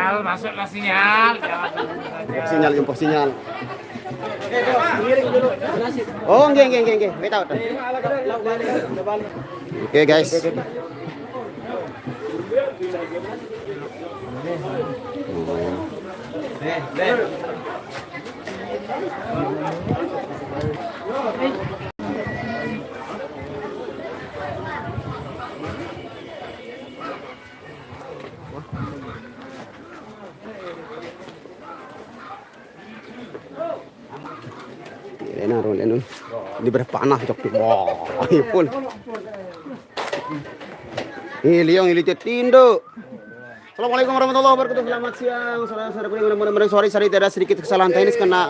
sinyal, masuklah sinyal. Sinyal, impor sinyal. Oh, nggih. Wait out. Oke, guys. Ini berpanah cok. Wah, pun. Ini liang ini tindo. Assalamualaikum warahmatullahi wabarakatuh. Selamat siang, saudara-saudaraku yang mudah-mudahan sore hari tidak ada sedikit kesalahan teknis karena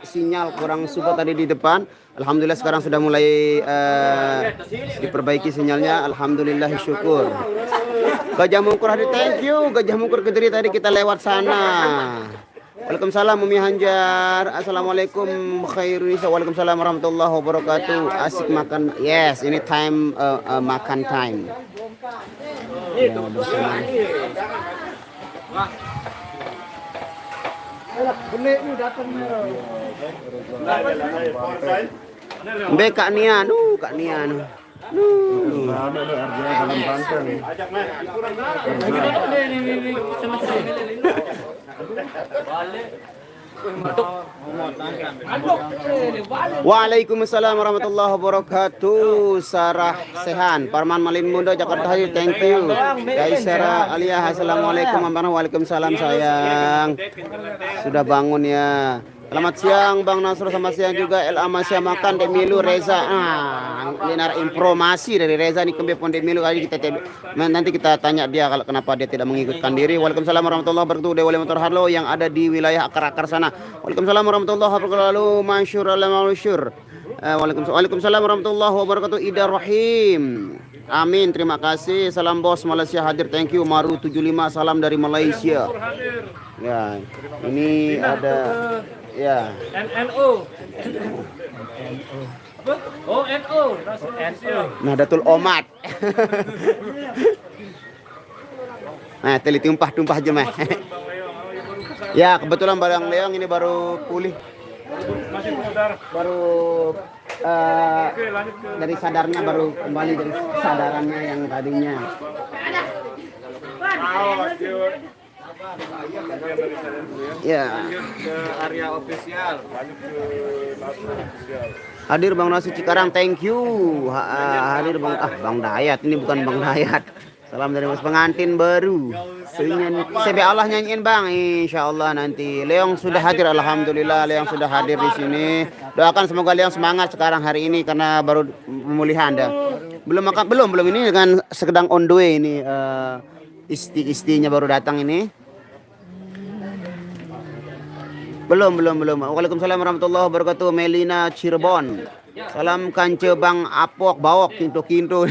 sinyal kurang support tadi di depan. Alhamdulillah sekarang sudah mulai diperbaiki sinyalnya. Alhamdulillah syukur. Gajah Mungkur hadir, thank you. Gajah Mungkur Kediri tadi kita lewat sana. Waalaikumsalam Umi Hanjar. Assalamualaikum Khairunisa. Waalaikumsalam warahmatullahi wabarakatuh. Asik makan. Yes, ini time makan time. Mbak Kak Nia, Kak Nia. Waalaikumsalam warahmatullahi wabarakatuh. Sarah Sehan, Parman Malin Muda Jakarta Hadir, thank you. Kaisara Aliyah, assalamualaikum. Waalaikumsalam sayang. Sudah bangun ya. Selamat siang Bang Nasro, selamat siang juga El Amasya makan Demilu Reza. Linar informasi dari Reza nih kembali pon Demilu kali nanti kita tanya dia kalau kenapa dia tidak mengikutkan diri. Waalaikumsalam warahmatullahi wabarakatuh. Dewa Motor Harlo yang ada di wilayah akar-akar sana. Waalaikumsalam warahmatullahi wabarakatuh. Masyur al-masyur. Waalaikumsalam warahmatullahi wabarakatuh. Ida Rahim. Amin, terima kasih. Salam bos Malaysia hadir, thank you. Maru 75 salam dari Malaysia. Ya, ini ada ya. NNO. Oh, NO. Nahdlatul Umat. Nah, teli tumpah jemaah. Ya, kebetulan Bang Leong ini baru pulih. Masih pemudar. Baru dari sadarnya, baru kembali dari sadarannya yang tadinya. Ya. Ke area official. Hadir Bang Nasi Cikarang, thank you. Hadir Bang Dayat, ini bukan Bang Dayat. Salam dari Mas pengantin baru. CB Allah nyanyiin Bang, insya Allah nanti. Leong sudah hadir, alhamdulillah. Leong sudah hadir di sini. Doakan semoga Leong semangat sekarang hari ini karena baru pemulihan dah. Belum ini dengan sedang on the way ini. Istinya baru datang ini. Belum. Waalaikumsalam warahmatullahi wabarakatuh. Melina Cirebon. Salam kance Bang Apok Bawok kinto.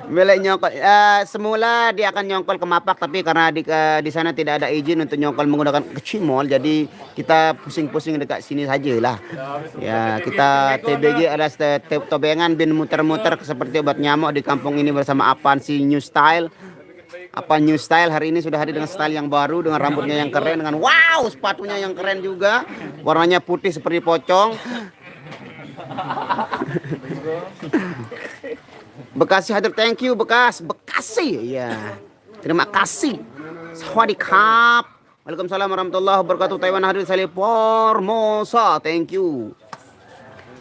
Belek nyongkol. Semula dia akan nyongkol ke Mapak, tapi karena di sana tidak ada izin untuk nyongkol menggunakan kecimol, jadi kita pusing-pusing dekat sini sajalah. Ya, kita TBG ada tobengan bin muter-muter seperti obat nyamuk di kampung ini bersama Apansi New Style. Apa New Style hari ini sudah hadir dengan style yang baru, dengan rambutnya yang keren, dengan wow sepatunya yang keren juga, warnanya putih seperti pocong. Bekasi hadir, thank you Bekasi ya, terima kasih. Sawadikap. Waalaikumsalam warahmatullahi wabarakatuh. Taiwan hadir, Salih Formosa, thank you.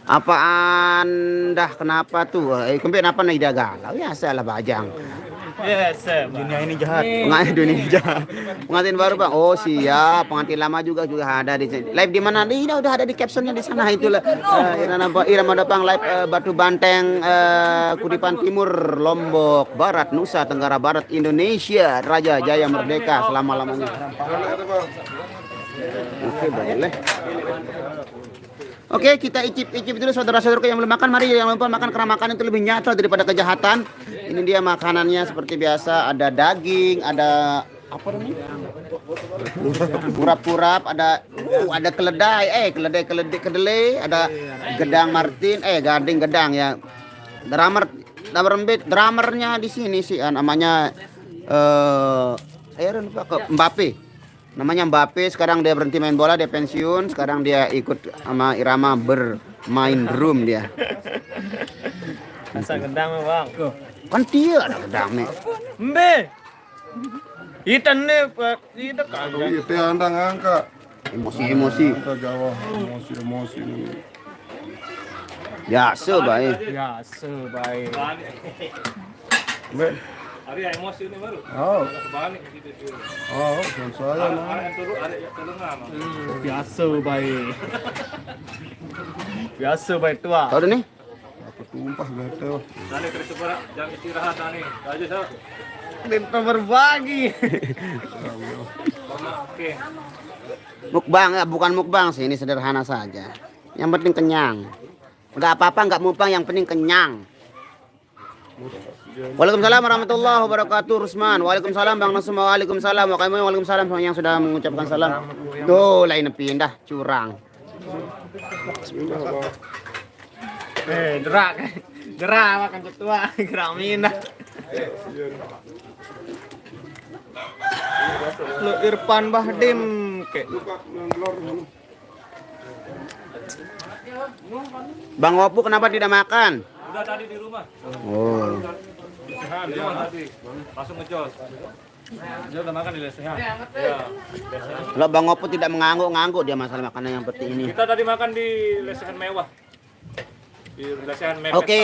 Apaan dah kenapa tuh? Kenapa nih dah galau ya, salah bajang. Yes, dunia ini jahat. Dunia jahat. Pengantin baru Bang. Oh siap. Pengantin lama juga ada di sini. Live di mana? Ini udah ada di captionnya di sana itulah. Irama Dapang live Batu Banteng, Kudipan Timur, Lombok Barat, Nusa Tenggara Barat, Indonesia. Raja Jaya Merdeka selama-lamanya. Oke, boleh. Oke, kita icip dulu saudara-saudaraku yang belum makan. Mari yang lupa makan karena makan itu lebih nyata daripada kejahatan. Ini dia makanannya seperti biasa. Ada daging, ada apa namanya? Kurap-kurap, ada keledai, kedelai, ada gedang martin, gading gedang ya. Drummernya di sini sih namanya Aaron lupa ke Mbappe. Namanya Mbappe, sekarang dia berhenti main bola, dia pensiun, sekarang dia ikut sama Irama bermain drum dia. Asa gendang bang. Kan dia ada gedang nih. Mbe. Itan nih Pak. Itu Kalau kagak. itu anda ngangkat. Emosi-emosi. Anda Jawa emosi-emosi. Biasa baik. Ya sebaik. Be. Arya emosi ini baru. Oh, Balik gitu. oh, dan saya nah. Arya turun, Arya tengah. Biasa baik. Biasa baik tua. Tahu dah nih? Apa tumpah gatel. Tani terus berat, jangan istirahat tani. Aja sa. Minta berbagi. Oke. Mukbang ya, bukan mukbang sih, ini sederhana saja. Yang penting kenyang. Enggak apa-apa, enggak mukbang, yang penting kenyang. Waalaikumsalam warahmatullahi wabarakatuh, Rusman. Waalaikumsalam Bang Nasum. Waalaikumsalam. Waalaikumsalam semua yang sudah mengucapkan salam. Tuh, lain pindah curang. Gerak. Gerak makan ketua, gerak minah. Lu Irfan Bahdim ke. Bang Wopu kenapa tidak makan? Udah tadi di rumah. Oh. Lesehan dia tadi. Langsung ngejos. Dia udah makan di lesehan. Iya. Kalau Bang Wopu tidak mengangguk-ngangguk dia masalah makanan yang seperti ini. Kita tadi makan di lesehan mewah. Di lesehan mewah. Oke,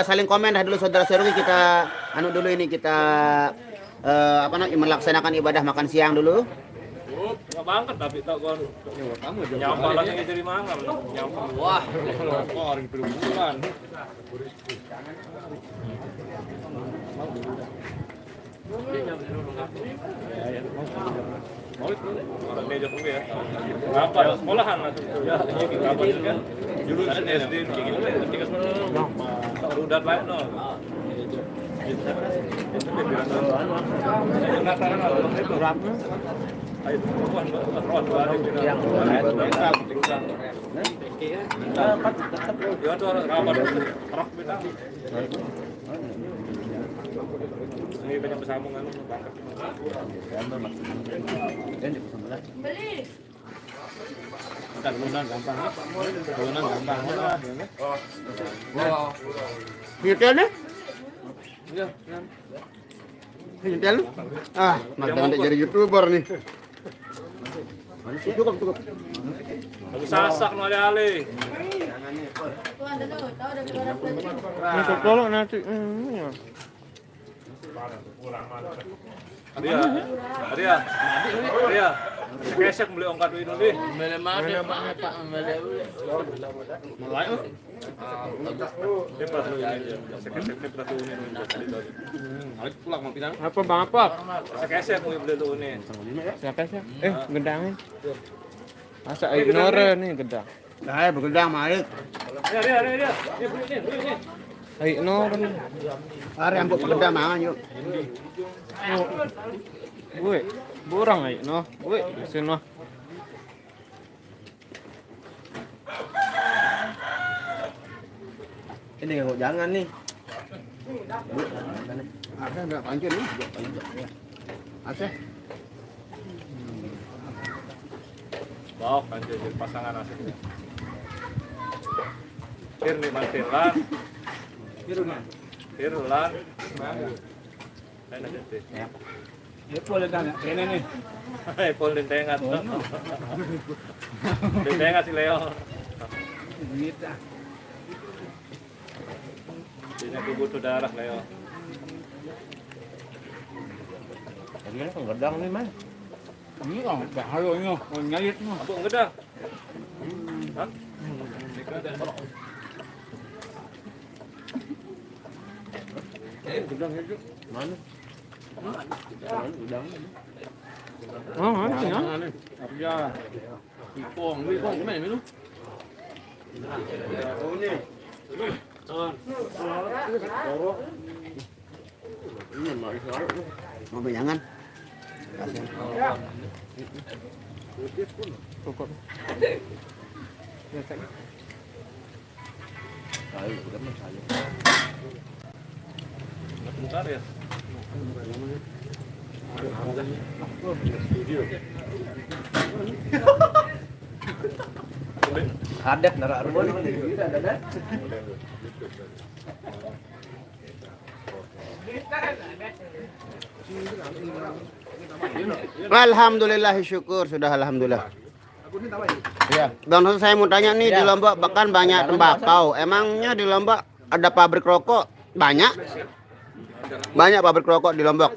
saling komen dah dulu saudara-saudari, kita anu dulu ini kita apa namanya melaksanakan ibadah makan siang dulu. Nggak banget tapi tak kon. Nyampah langsung jadi mangan. Nyampah. Wah. Orang perempuan. Orang meja dulu ya. Apa sekolahan langsung. Ya, apa juga. Jurusan SD tiga semua. Udah baik no. Ayo perempuan balik yang ya tuh rapat rok beda. Ini banyak bersambungan bangkat. Beli. Kan lunan gampang. Lunan gampang lah. Nyetel deh. Iya, Nyetel. Ah, nanti jadi YouTuber nih. Cukup. Bagus sasak no ale-ale. Tuh ada tuh, tahu ada keluar plastik. Ini kalau nanti Arya. Kesek beli ongkat duit dulu deh. Mulai Pak. Mulai. Dia pernah dulu ini. Kesek dia pernah dulu ini. Pulang mau pinang. Apa Bang apa? Kesek mau beli dulu ini. Siapa sih? Gendangin. Masa ignore nih gendang. Nah, bergedang Malik. Dia. Dia beli nih. Ignore nih. Hari yang bergedang mangan yuk. Woi, burang ay, no? Woi, sini no. Ini kok jangan nih. Ada enggak pancen nih? Ada. Bawa kan jadi pasangan asik. Tir nih mantir lan. Tirulan. Enak deh. Ya boleh kan ini nih. Boleh tengat. Tengat si Leo. Gitu. Ini aku butuh darah Leo. Ini kan gedang nih, Man. Ini kan bahaya ini, nyayit nih. Apa ngedang? Hah? Gedang itu. Mana? Gedang. Oh, mana sih, no? Ya. Wipong gimana ini lu? Ini Mau jangan. Cukup. Bentar ya. Adat nara arun. Alhamdulillah, syukur sudah alhamdulillah. Ya, Bang Hasan, saya mau tanya nih, di Lombok bahkan banyak tembakau. Emangnya di Lombok ada pabrik rokok? Banyak. Banyak pabrik rokok di Lombok.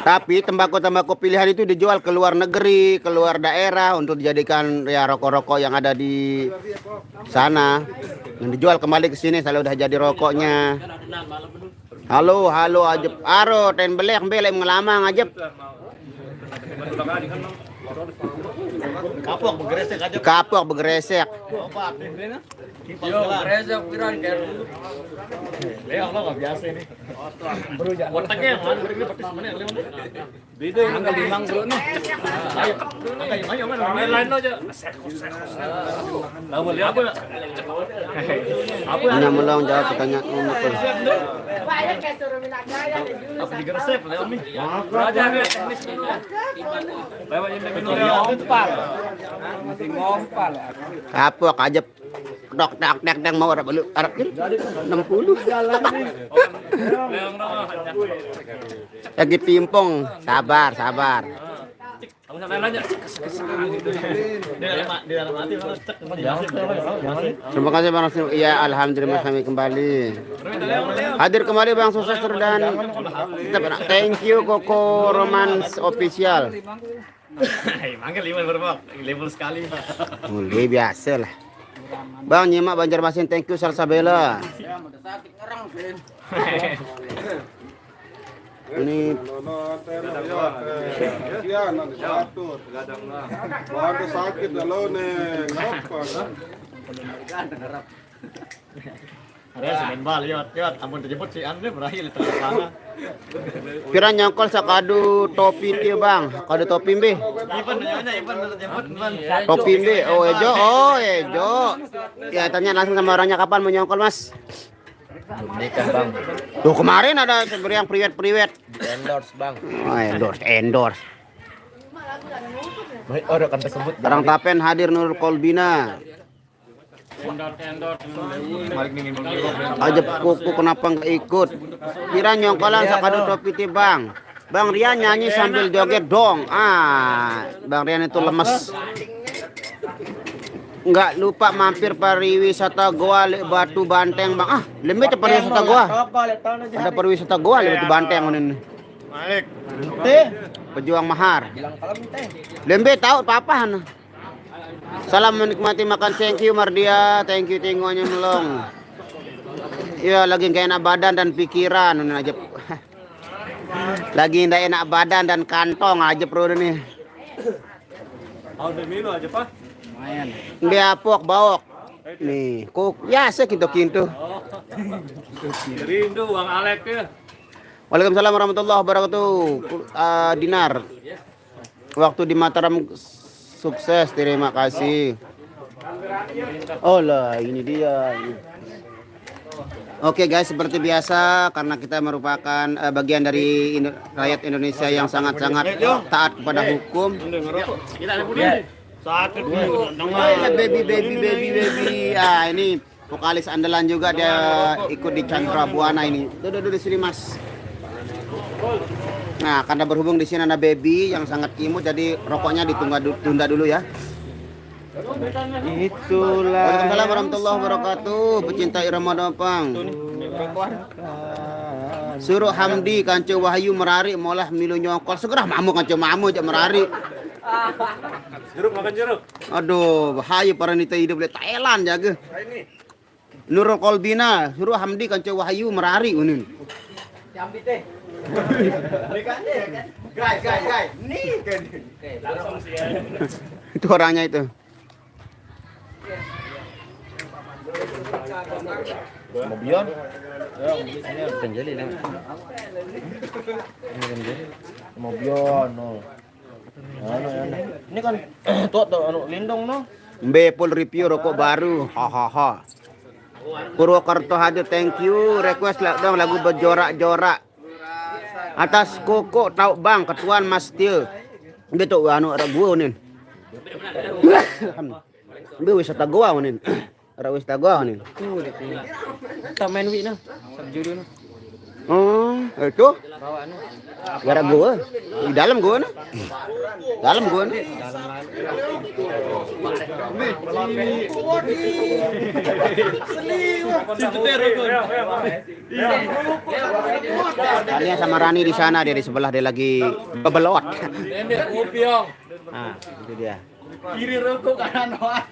Tapi tembakau-tembakau pilihan itu dijual ke luar negeri, ke luar daerah untuk dijadikan ya rokok-rokok yang ada di sana. Yang dijual kembali ke sini kalau udah jadi rokoknya. Halo, halo Ajep. Aro, ten belek ngelamang Ajep. Kapok bergeresek aja. Kapok bergeresek. Yo, geresek piran kayak dulu. Leong lo enggak biasa ini. Otaknya yang mana ini pakai semuanya leong. Beda angka limang bro nih. Ayo. Ayo mana? Lain aja. Lalu lihat apa? Hanya melong jawab pertanyaan umum. Apa digeresek leong nih? Belajar ya teknis dulu. Lewat yang minum Ngompal. Masih ngompal. Kapok Ajep. Dok dak dak dak mau Arab dulu. Arab 60. Leong nama. Lagi pimpong, sabar, sabar. Kamu sampai nanya. Di dalam hati kalau cek Terima kasih Bang Rasul. Iya, alhamdulillah kami kembali. Hadir kembali Bang Sukses dan thank you Koko Romance Official. Manggil lima berapa? Level sekali. Mulai biasa lah. Bang nyimak Banjarmasin, thank you Salsabella. Ini Waduh sakit kalau nih. Ada semen bal lihat ampun terjemput si Andre berakhir di sana. kira nyongkol sakadu topi dia Bang. Kado topi mbe. Ipan nanya Ipan terjemput Ipan. Topi mbe. Oh Ejo. Ya tanya langsung sama orangnya kapan mau nyongkol Mas. Nikah Bang. Tuh kemarin ada yang priwet. Endorse Bang. Oh, endorse. Oh, udah kan tersebut. Orang Tapen hadir Nurul Kolbina. Ajep kuku kenapa nggak ikut? Kira nyongkolan sakado topi ti Bang. Bang Rian nyanyi sambil joget dong. Bang Rian itu lemes. Nggak lupa mampir pariwisata Goa Batu Banteng Bang. Lembe pariwisata Goa. Ada pariwisata Goa Batu Banteng ini. Malik. Pejuang mahar. Lembe tahu papahan. Salam menikmati makan, thank you Mardia, thank you tengonya melong. Iya lagi gak enak badan dan pikiran ini aja. Lagi ndak enak badan dan kantong aja bro ini. Udah minum aja Pak. Dia apok bawok. Nih, kok ya sekinto-kinto. Rindu uang Alek ya. Waalaikumsalam warahmatullahi wabarakatuh. Dinar. Waktu di Mataram sukses, terima kasih. Oh lah, ini dia. Oke guys, seperti biasa karena kita merupakan bagian dari rakyat Indonesia yang sangat-sangat taat kepada hukum. Sakit Baby. Ini vokalis andalan juga, dia ikut di Chandra Buana ini. Duduk di sini Mas. Nah, karena berhubung di sini ada baby yang sangat imut, jadi rokoknya ditunda dulu ya. Itulah. Waalaikumsalam warahmatullahi wabarakatuh. Pecinta irama Dopang. Suruh Hamdi kancu Wahyu merari molah milu nyongkol. Segera mamu kancu mamu aja merari. Jeruk makan jeruk. Aduh, bahaya para nita hidup di Thailand jaga. Nurul Kolbina, suruh Hamdi kancu Wahyu merari unin. Jambi teh. Guys. Nih kan. Langsung sih. Itu orangnya itu. Mobion. Penjeli nih. Mobion no. Ini kan tuh anu lindung no. Full review rokok baru. Hahaha. Purwokerto hadir, thank you. Request dong lagu berjorak-jorak. Atas koko tau bang ketuan Mas Tio. Gitu anu ada gua nih. Be wis ta gua nih. Ara wis ta gua nih. Tuh itu. Kita main wi nah. Sabjudu nah. Oh, itu Bawa anu. gara gua. Di dalam gua nah. Dalam gua nah. Kalian sama Rani di sana, dia di sebelah, dia lagi bebelot. Nah, itu dia. Kiri rokok kanan hoat.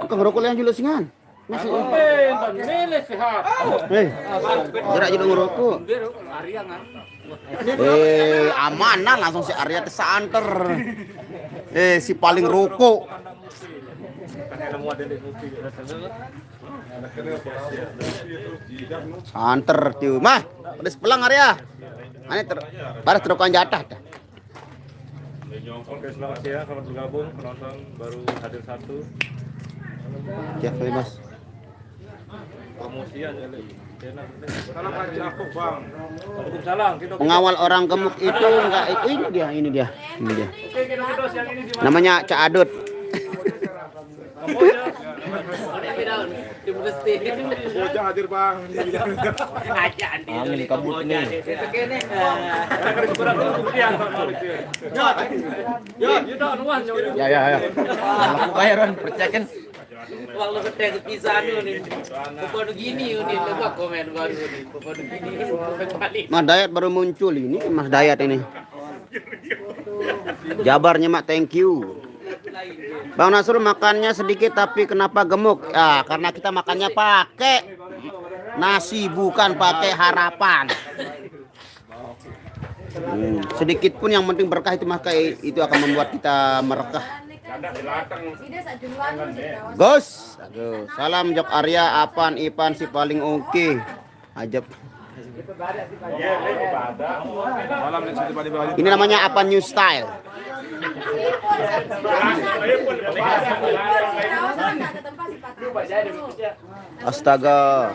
Kok ngerokok yang jelas singan? Masih. Gerak juga ngerokok. Aman nah langsung si Arya tesanter. Si paling rokok. Santer tuh. Mah, pedes pelang Arya. Ane baru terokan jatah dah. Oke, selamat siang, selamat bergabung penonton baru hadir satu. Ya, Mas. Promosi aja lagi. Salam aja aku, Bang. Waalaikumsalam. Pengawal orang gemuk itu enggak ini dia. Namanya Cak Adut. Bocah hadir bang. Angin kabut nih. Ya. Aku bayaran percekin. Waktu ketek pisah nih, pokoknya gini nih, coba komen baru nih, pokoknya gini, balik. Mas Dayat baru muncul ini, Mas Dayat ini. Jabarnya Mak, thank you. Bang Nasrul makannya sedikit tapi kenapa gemuk? Ya, karena kita makannya pakai nasi bukan pakai harapan. Sedikit pun yang penting berkah itu maka itu akan membuat kita merekah. Gus, aduh, salam Jok Arya, Apan, Ipan si paling oke. Ajab. Ini namanya Apan New Style. Astaga.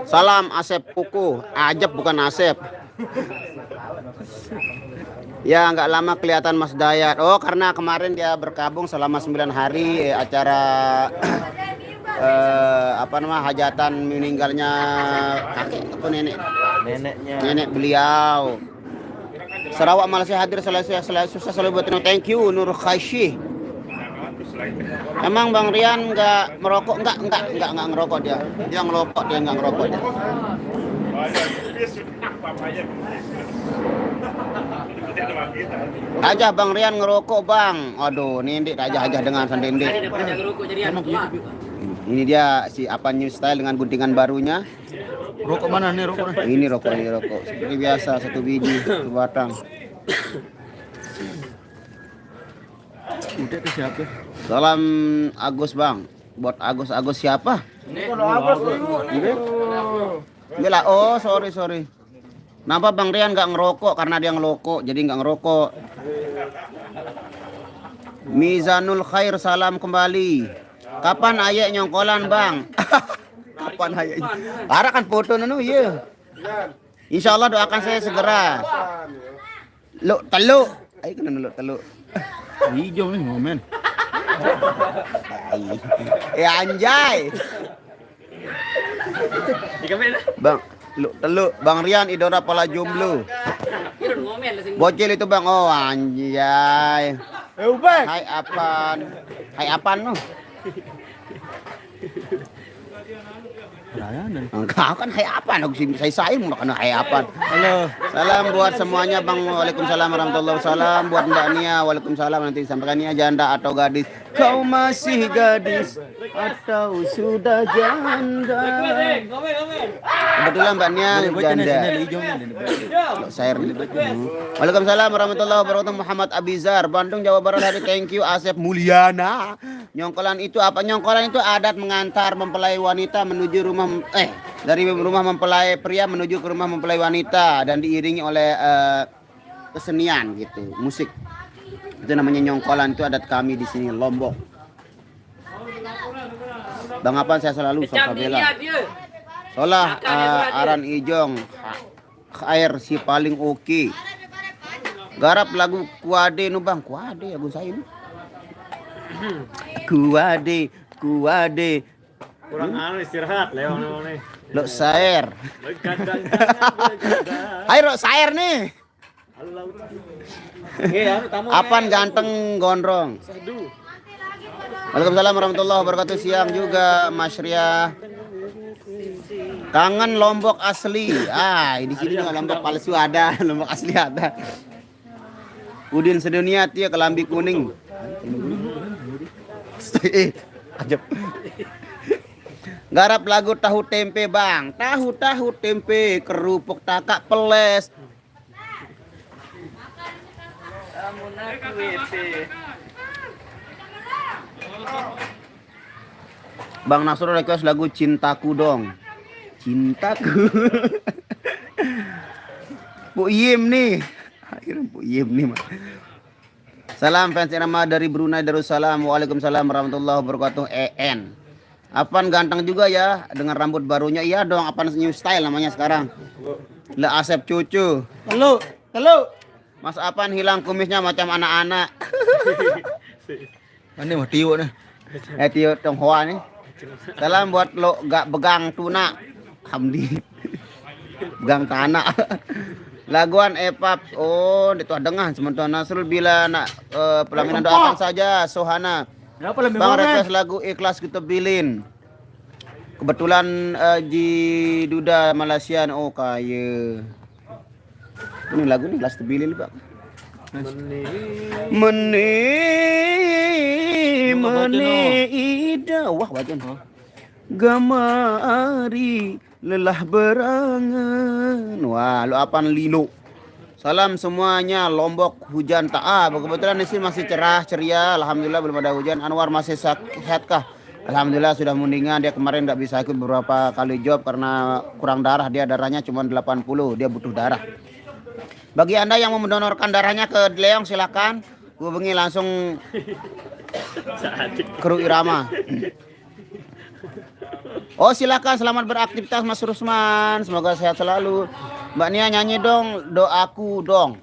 Salam Asep Puku, Ajab bukan Asep. Ya nggak lama kelihatan Mas Dayat. Oh karena kemarin dia berkabung selama 9 hari acara hajatan meninggalnya kakek apa nenek beliau. Sarawak Malaysia hadir selalu buat thank you Nur Khaishi. Emang Bang Rian nggak merokok? Enggak ngerokok dia. Dia ngerokok, dia nggak ngerokok dia. Aja Bang Rian ngerokok Bang. Aduh, Nindik aja dengan Sandindik. Ini dia si Apan New Style dengan guntingan barunya. Rokok mana nih rokok? Ini rokok. Seperti biasa, 1 biji, 1 batang. Udah ke siapa? Salam Agus Bang. Buat Agus siapa? Enggak, oh sorry. Kenapa Bang Rian nggak ngerokok? Karena dia ngelokok, jadi nggak ngerokok. Mizanul Khair, salam kembali. Kapan ayek nyongkolan Bang? Kapan ayek? Ara kan foto nanu iya. Insyaallah doakan saya segera. Teluk. Ayo kena teluk. Hijau nih momen. Anjay. Bang, teluk Bang Rian idola pala jomblo. Bocil itu Bang. Oh anjay. Hai Apan noh. Engkau kan hai Apan, saya mau kena hai Apan. Halo. Salam buat semuanya Bang. Waalaikumsalam warahmatullahi wabarakatuh. Buat Mbak Nia, waalaikumsalam, nanti disampaikan Nia janda atau gadis. Kau masih gadis atau sudah janda? Kebetulan Mbak Nia janda. Saya Waalaikumsalam warahmatullahi wabarakatuh. Muhammad Abizar, Bandung Jawa Barat hari thank you. Asep Mulyana. Nyongkolan itu apa? Nyongkolan itu adat mengantar mempelai wanita menuju rumah dari rumah mempelai pria menuju ke rumah mempelai wanita dan diiringi oleh kesenian gitu, musik. Itu namanya nyongkolan, itu adat kami di sini Lombok. Bang Apan saya selalu Fabela. Solah aran ijong air si paling oke. Garap lagu kuade nu Bang, kuade lagu saya ini. Kuade. Kurang anu istirahat Leong nih. Lo sair. Ayo lo sair nih. Apan ganteng gondrong. Waalaikumsalam warahmatullahi wabarakatuh. Siang juga Mas Ria. Kangen Lombok asli. Di sini juga Lombok palsu ada, Lombok asli ada. Udin sedunia dia kelambi kuning. Ajab. Garap lagu tahu tempe Bang. Tahu tempe kerupuk takak peles. Bang Nasrul request lagu Cintaku dong. Cintaku. Bu Yim nih. Akhirnya Bu Yim nih Mas. Salam fans Irama dari Brunei Darussalam. Waalaikumsalam warahmatullahi wabarakatuh. EN. Apan ganteng juga ya dengan rambut barunya. Iya dong, Apan new style namanya sekarang. La Asep cucu. Halo. Mas Apan hilang kumisnya macam anak-anak. Ini mah Tio nih. Tio Tionghoa nih. Salam buat lo gak begang tuna. Hamdi. Begang tanah. Laguan epap. Oh, itu dengar sementara Nasrul bila nak pelaminan doakan saja Sohana. Bang request lagu Ikhlas kita bilin. Kebetulan di Duda Malaysian. Oh kaya. Ini lagu nih Ikhlas Tebilin Bang. Mene ida. Wah wajan. Gamari lelah berangan. Wah, lo apaan lilo. Salam semuanya Lombok hujan tak kebetulan di sini masih cerah ceria. Alhamdulillah belum ada hujan. Anwar masih sehat kah? Alhamdulillah sudah mendingan. Dia kemarin tidak bisa ikut beberapa kali job karena kurang darah. Dia darahnya cuma 80. Dia butuh darah. Bagi Anda yang mau mendonorkan darahnya ke Leong silakan hubungi langsung kru Irama. Oh silakan, selamat beraktivitas Mas Rusman. Semoga sehat selalu. Mbak Nia nyanyi dong doaku dong.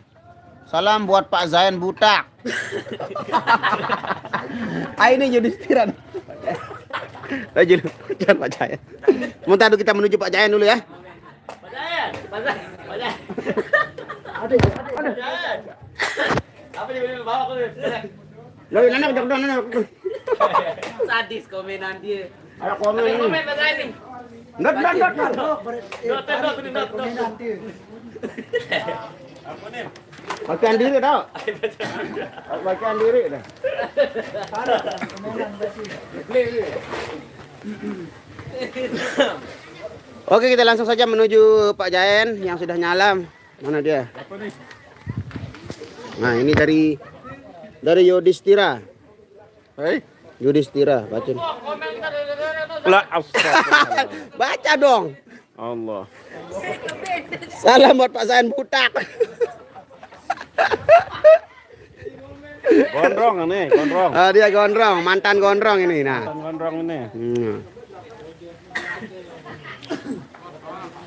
Salam buat Pak Zain butak. Ini jadi istiran. Jangan Pak Zain. Sementara kita menuju Pak Zain dulu ya. Pak Zain. Ada. Apa yang bawa aku? Sadis komenan dia. Ada komen ini. Komen Pak Zain nih. Not. Bagian diri tau. Bagian diri dah. Oke, kita langsung saja menuju Pak Jaen yang sudah nyalam. Mana dia? Nah, ini dari Yudhistira. Yudhistira, baca. Baca dong. Allah. Salam buat Pak Zain butak. Gondrong ini, gondrong. Dia gondrong, mantan gondrong ini. Nah. Mantan gondrong ini.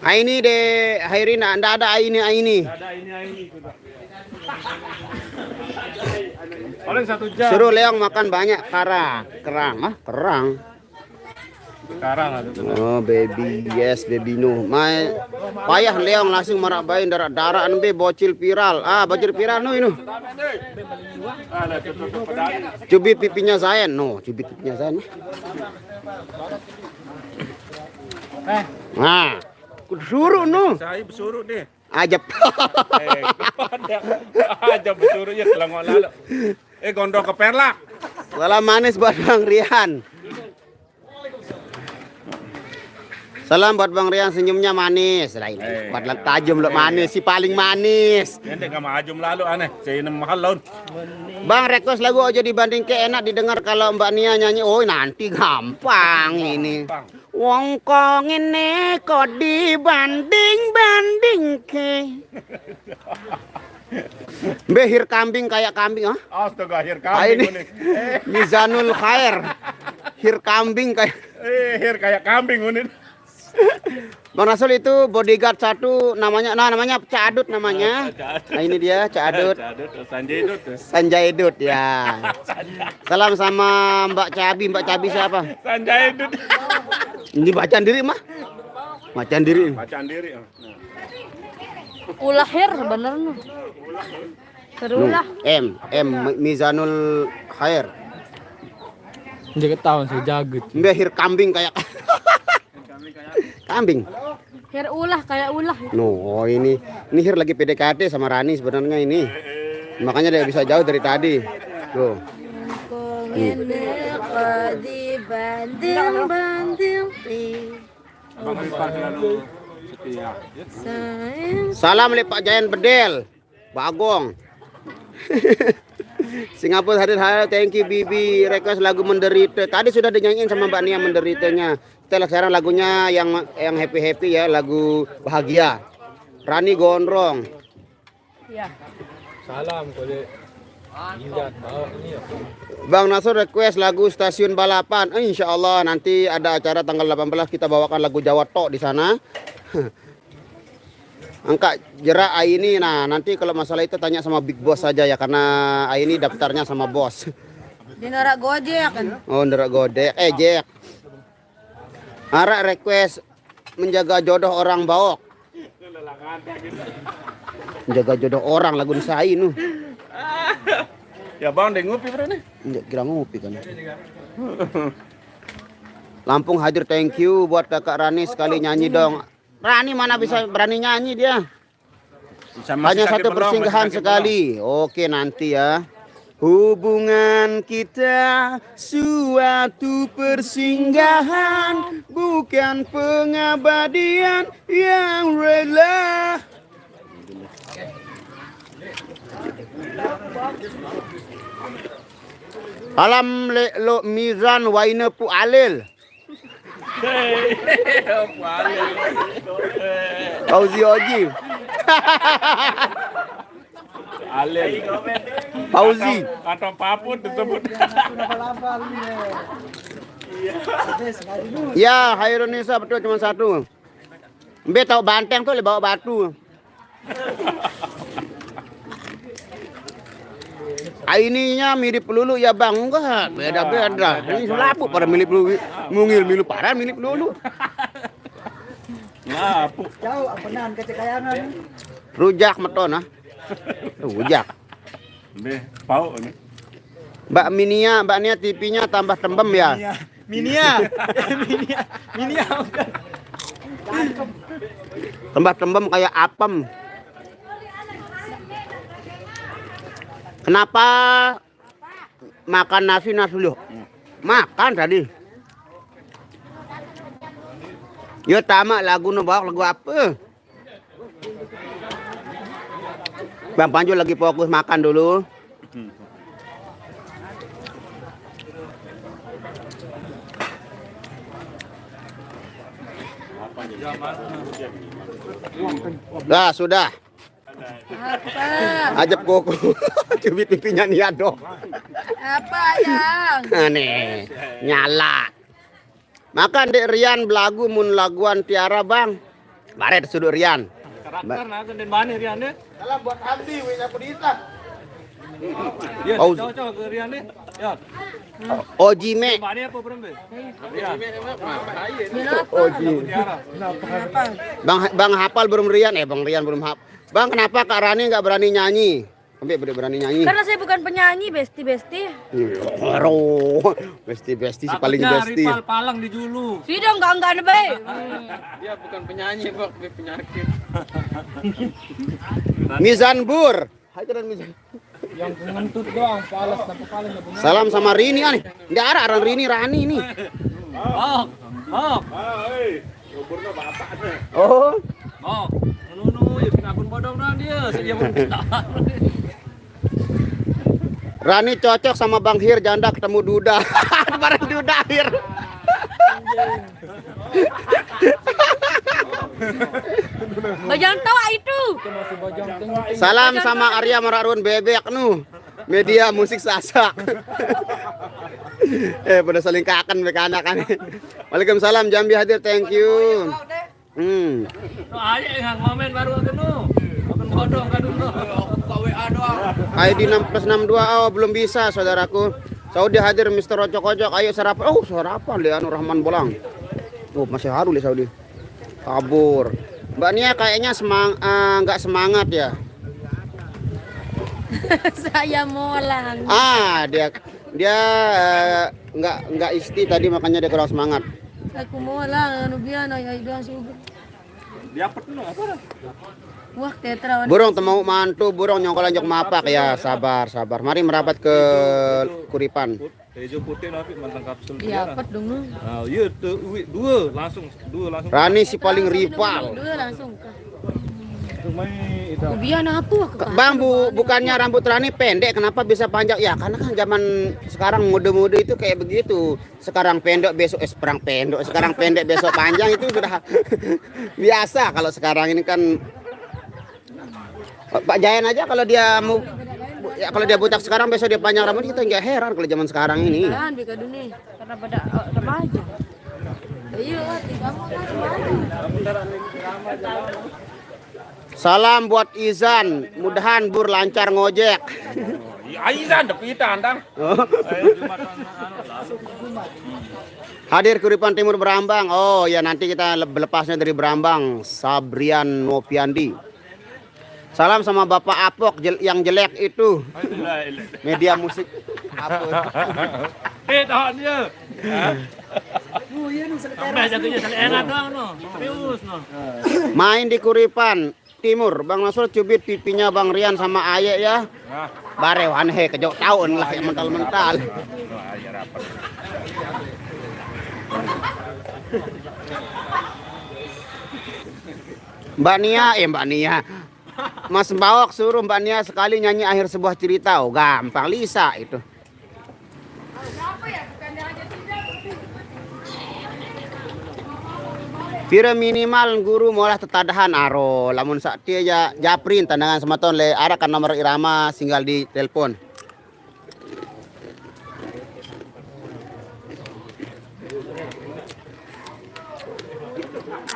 Ini deh, Hairina, anda ada ini. Ada ini. Paling 1 jam. Suruh Leong makan banyak kerang. Kerang. Oh baby, yes baby no. Payah Leong langsung merabain darah nembe bocil viral. Bocil viral no ini. Cubit pipinya Zain. No, cubit pipinya Zain. Nah, suruh no. Saya bersuruh nih. Ajab. Ajab bersuruhnya telangok lalu. Gondrong ke Perlak. Salam manis buat Bang Rian. Salam buat Bang Rian, senyumnya manis. Lah ini buat tajam lo manis, si paling manis. Nanti enggak majum lalu aneh. Saya ini mahal laun. Bang request lagu aja dibanding ke enak didengar kalau Mbak Nia nyanyi. Oh nanti gampang ini. Wong kong ini kok dibanding ke. Behir kambing kayak kambing, ah? Astaga, hir Kayak kambing ini. ini. Mizanul Khair. Hir kambing kayak. Hir kayak kambing ini. Bang Rasul itu bodyguard satu namanya Cadut namanya. Nah ini dia Cadut. Sanjay Dut. Sanjay Dut ya. Salam sama Mbak Cabi siapa? Sanjay Dut. Ini bacaan diri mah. Bacaan diri. Bacaan diri. Ulah her benernya. Terulah. M Mizanul Khair. Dia ketahuan sih jagut. Behir kambing kayak kambing. Her ulah kayak ulah. No, ini Hir lagi PDKT sama Rani sebenarnya ini. Makanya dia bisa jauh dari tadi. Tuh. Salam le Pak Jayan Bedel. Bagong. Singapura hadir, thank you Bibi. Request lagu Menderita. Tadi sudah dinyanyiin sama Mbak Nia Menderitanya. Kita sekarang lagunya yang happy ya, lagu bahagia. Rani Gondrong. Ya. Salam kole. Bang Nasur request lagu Stasiun Balapan. Insya Allah nanti ada acara tanggal 18 kita bawakan lagu Jawa Tok di sana. Angka jerak Aini. Nah nanti kalau masalah itu tanya sama Big Boss saja ya, karena Aini daftarnya sama bos. Di nerak gojek kan. Oh nerak godek. Jack. Ara request menjaga jodoh orang Baok. Menjaga jodoh orang lagu Nisai nu. Ya bang, dia ngopi bro nih. Enggak kira ngopi kan. Lampung hadir, thank you buat kakak Rani sekali nyanyi dong. Rani mana bisa berani nyanyi dia. Hanya satu persinggahan sekali. Oke nanti ya. Hubungan kita suatu persinggahan, bukan pengabadian yang rela. Alam lo Mizan Waine Pu Alil. Fauzi Oji. Alil. Fauzi. Atau paput disebut. Ya, Hairunisa betul cuma satu. Mbe tahu banteng tuh bawa batu. Ininya mirip pelulu ya bang, enggak beda-beda. Ini selapu pada mirip pelulu, mungil parah mirip pelulu. Lapu. Jauh apenan kecekayangan. Rujak meton ah. Rujak. Be, pau ini. Mbak Nia TV-nya tambah tembem ya. Minia. Tambah tembem kayak apem. Kenapa makan nasi dulu? Makan tadi. Yo tamak lagu bawa lagu apa? Bang Panju lagi fokus makan dulu. Dah sudah. Apa? Ajab koko. Cubit pipinya Niado. Apa yang? Nih, nyala. Makan dek Rian belagu mun laguan Tiara bang. Bare sudut Rian. Karakter nah dan mana Rian deh? Salam buat Abdi wina pedita. Dia Oh. cocok ke Rian deh. Ya. Oji me. Mana apa berembe? Rian. Oji. Tiara. Bang hafal belum Rian Bang Rian belum hafal. Bang kenapa Kak Rani nggak berani nyanyi? Sampai berani nyanyi. Karena saya bukan penyanyi, besti. Besti si paling besti. Rival Palang di Julu. Sudah enggak ada baik. Dia bukan penyanyi, Pak, dia penyakit. Mizan Bur. Hai keren Mizan. Yang ngentut doang, palas sampai paling enggak punya. Salam sama Rini nih. Enggak ada orang Rani ini. Oh. Ngobrolnya bapak nih. Oh. Oh. Nunu ya akun bodong dah dia. Saya mau Rani cocok sama Bang Hir, janda ketemu Duda. Bareng Duda Hir. Bajang tawa itu. Salam sama Arya Mararun Bebek nu. Media musik sasak. Pada saling kakan mereka anak kan. Waalaikumsalam Jambi hadir, thank you. Ayo yang momen baru anu. Akan bodong kan dulu. WA doang. ID 6+62 oh belum bisa saudaraku. Saudi hadir Mr. Ocok-ocok, ayo sarapan. Oh, sarapan Lianur Rahman Bolang. Oh, masih haru Saudi. Kabur. Mbak Nia kayaknya nggak semangat ya. Saya molang. Dia nggak isti tadi makanya dia kurang semangat. Aku molang anu biar ay doang subuh. Dia penuh apa? Wah, tetra. Burung temu mantu, burung nyongkol anjok mapak ya, sabar. Mari merapat ke Kuripan. Hijau putih tapi mantan kapsul. Iya, apa dong lu? Nah, iya dua langsung. Rani si paling rival. Dua langsung. Rumai itu. Biar aku. Bang, bukannya rambut Rani pendek, kenapa bisa panjang? Ya, karena kan zaman sekarang mode-mode itu kayak begitu. Sekarang pendek, besok perang pendek. Sekarang pendek, besok panjang itu sudah biasa. Kalau sekarang ini kan Pak Jayan aja kalau dia mau kalau dia botak sekarang besok dia panjang rambut kita nggak heran kalau zaman sekarang ini. Kan bika dunia karena pada remaja. Iya, Salam buat Izan, mudahan Bur lancar ngojek. Aizan depitan tang. Hadir Kuripan Timur Berambang. Oh ya nanti kita lepasnya dari Berambang. Sabrian Noviandi. Salam sama Bapak Apok yang jelek itu. Media musik. Apok. Tahannya. Sampai jatuhnya saling enak doang no. Serius no. Main di Kuripan Timur. Bang Nasrul cubit pipinya Bang Rian sama Aye ya. Barewan he kejok tahun lah yang mental-mental. Mbak Nia. Mas Bawok suruh Mbak Nia sekali nyanyi akhir sebuah cerita. Oh, gampang Lisa itu. Pira minimal guru molah tetadahan aro lamun sakti aja japrin tandangan sematon le arakan nomor irama singgal di telepon.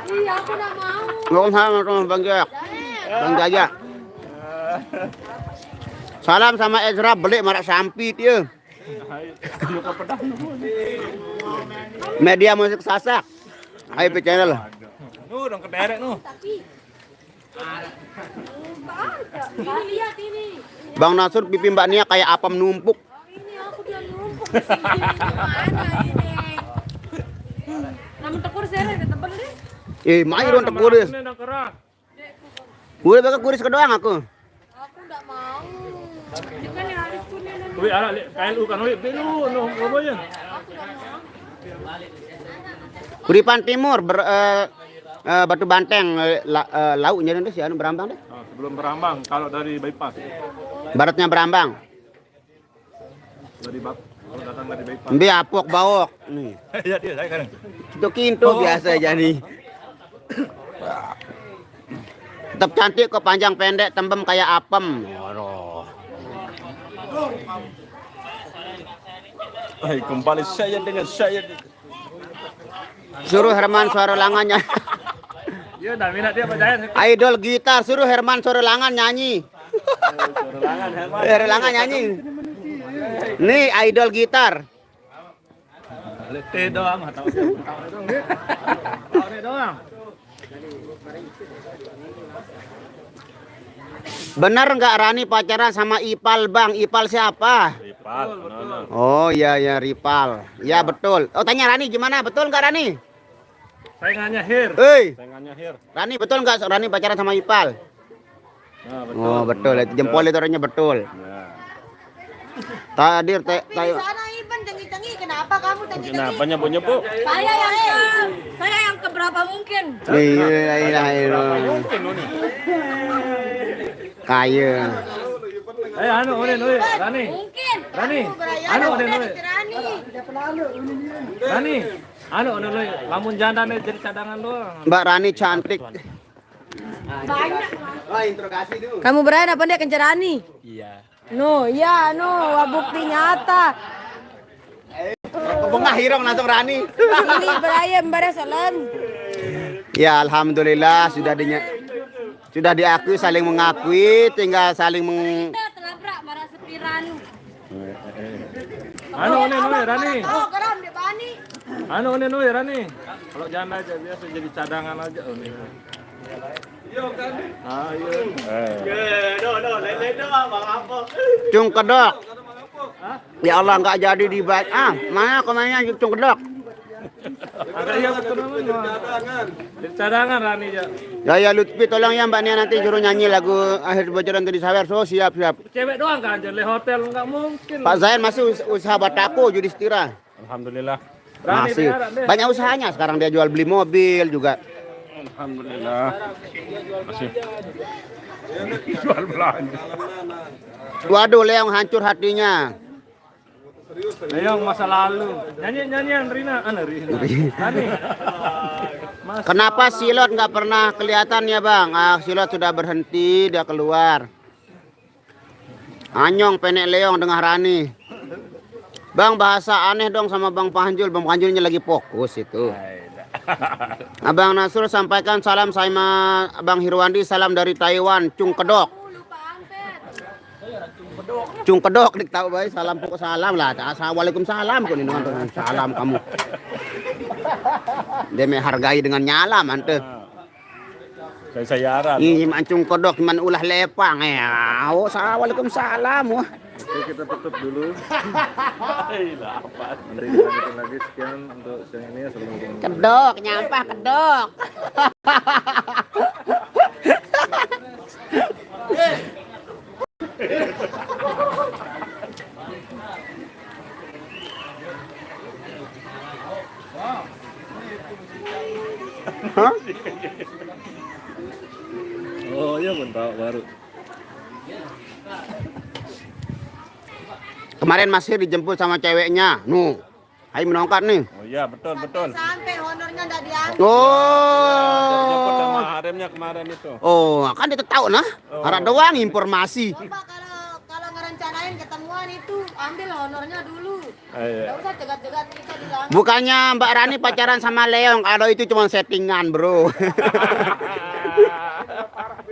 Iya, aku enggak mau. Waalaikumsalam Bang Jayak. Bang Jayak. Salam sama Ezra beli marak sampit ya. Media musik sasak. Hai pe channel. Dong kederek Lihat ini. Bang Nasur pipi Mbak Nia kayak apam numpuk. Ini aku dia numpuk di sini. Mana ini? Namun tekur saya ke tempat deh. Mai ron tekuris. Udah bakal kuris kedoang aku. Aku enggak mau. Ini kan yang harus kuning. Wih, ala KLU kan wih, belu no ngobonya. Kuripan Timur Batu Banteng lauknya deh si anu Berambang deh. Sebelum Berambang, kalau dari bypass. Baratnya Berambang. Kalau datang dari bypass. Mbi Apok Bawok. Nih. Iya dia saya kan. Kinto biasa aja nih. Tetap cantik kok panjang pendek tembem kayak apem. Kembali saya dengan saya. Suruh Herman suara langannya. Iya, dah minat dia Pak Jayan. Idol gitar suruh Herman suara langan nyanyi. Langan nyanyi. Nih idol gitar. Lete doang, tahu doang. Benar nggak Rani pacaran sama Ipal Bang? Ipal siapa? Ipal. Oh iya ya Ripal. Ya betul. Oh tanya Rani gimana? Betul nggak Rani? Saingannya Hir. Saingannya Hir. Rani betul nggak Rani pacaran sama Ipal? Nah, betul. Oh betul. Jempol itu orangnya betul. Tadir Sana Iban tengi-tengi kenapa kamu tengi-tengi? Kenapa nyebut-nyebut? Saya yang keberapa mungkin? Iya. Kaya. Anu Rani. Mungkin. Rani. Anu Rani. Lamun jandane jadi cadangan doang. Mbak Rani cantik. Banyak. Oh, interogasi dulu. Kamu Brian apa dia kencarani? Iya. No, iya, no, bukti nyata. Pengahirong langsung Rani. Ini Brian salam. Ya alhamdulillah sudah diakui, saling mengakui, tinggal saling Kita telabrak marah sepiran. Anu nih Rani. Oh, geram di bani. Anu nih Rani. Kalau jangan aja biasa jadi cadangan aja. Oh, nih. Ah, iya. Cung Kedok. Ya Allah nggak jadi dibaca. Mana komennya Cung Kedok? Ada yang cadangan. Cadangan Rani ya. Ya Lutfi tolong ya Mbak Nia nanti suruh nyanyi lagu Akhir Bocoran Tadi Sawer. So siap. Cewek doang kan aja, hotel nggak mungkin. Pak Zain masih usaha batako Yudhistira. Alhamdulillah. Masih. Banyak usahanya sekarang, dia jual beli mobil juga. Alhamdulillah. Masih. Jual belanja. Waduh, Leong hancur hatinya. Leong masa lalu. Nyanyian Rina. Rani. Kenapa Silot nggak pernah kelihatan ya Bang? Silot sudah berhenti, dia keluar. Anyong penek Leong dengan Rani. Bang, bahasa aneh dong sama Bang Panjul. Bang Panjulnya lagi fokus itu. Abang Nasrul sampaikan salam sama Abang Hirwandi, salam dari Taiwan, Cung Kedok. Cung Kedok dik tahu baik, salam pokok salam lah. Assalamualaikum salam kau dengan salam kamu. Dia hargai dengan nyala mantep. Saya sayaran. Ih, Cung Kedok man ulah lepang ya. Assalamualaikum salam wah. Oke, kita tutup dulu. Nanti kita lagi sekian untuk siang ini. Assalamualaikum. Kedok, nyampah kedok. Hah? Oh iya bentar baru. Kemarin Masir dijemput sama ceweknya. Nuh. Hai menongkat nih. Oh iya betul. Sampai honornya enggak diambil. Jemput sama Oh. haremnya kemarin itu. Oh, kan dia tahu nah. Harap doang informasi. Coba kalau ngerencanain ketemuan itu ambil honornya dulu. Iya. Enggak usah cegat-cegat kita bilang. Bukannya Mbak Rani pacaran sama Leong, kalau itu cuma settingan, Bro.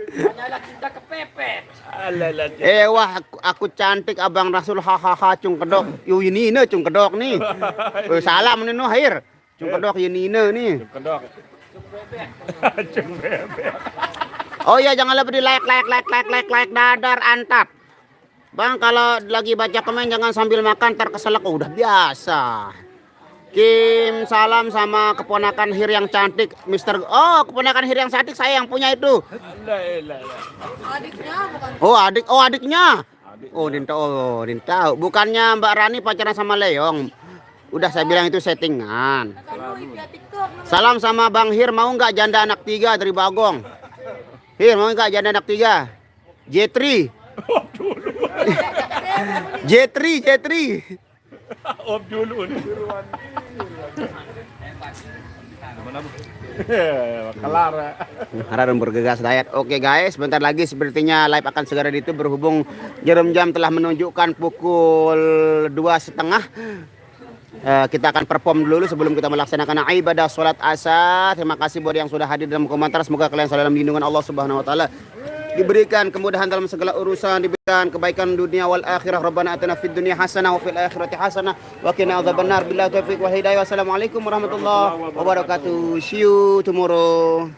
Hanyalah cinta kepepet. Wah, aku cantik Abang Rasul hahaha Cung Kedok. Yo ini Cung Kedok nih. Salam nih no Hair. Cung Kedok ini nih. Kedok. Oh iya, jangan lupa di like dadar antap. Bang, kalau lagi baca komen jangan sambil makan, ntar keselak. Oh, udah biasa. Kim salam sama keponakan Hir yang cantik, Mister. Oh, keponakan Hir yang cantik saya yang punya itu. Adiknya bukan. Oh, adiknya. Oh, Dinta. Bukannya Mbak Rani pacaran sama Leong. Udah saya bilang itu settingan. Salam sama Bang Hir, mau nggak janda anak 3 dari Bagong? Hir, mau nggak janda anak 3? Jetri. Jetri. Om dulu nih. Kelar. Harap bergegas diet. Oke guys, bentar lagi sepertinya live akan segera ditutup berhubung jarum jam telah menunjukkan pukul 2:30. Kita akan perform dulu sebelum kita melaksanakan ibadah sholat asar. Terima kasih buat yang sudah hadir dalam komentar. Semoga kalian selalu dalam lindungan Allah Subhanahu Wa Taala. Diberikan kemudahan dalam segala urusan, diberikan kebaikan dunia wal akhirah. Rabbana atina fid dunya hasanah wa fil akhirati hasanah wa qina adzabannar. Billahi taufiq wal hidayah. Wassalamualaikum warahmatullahi wabarakatuh. See you tomorrow.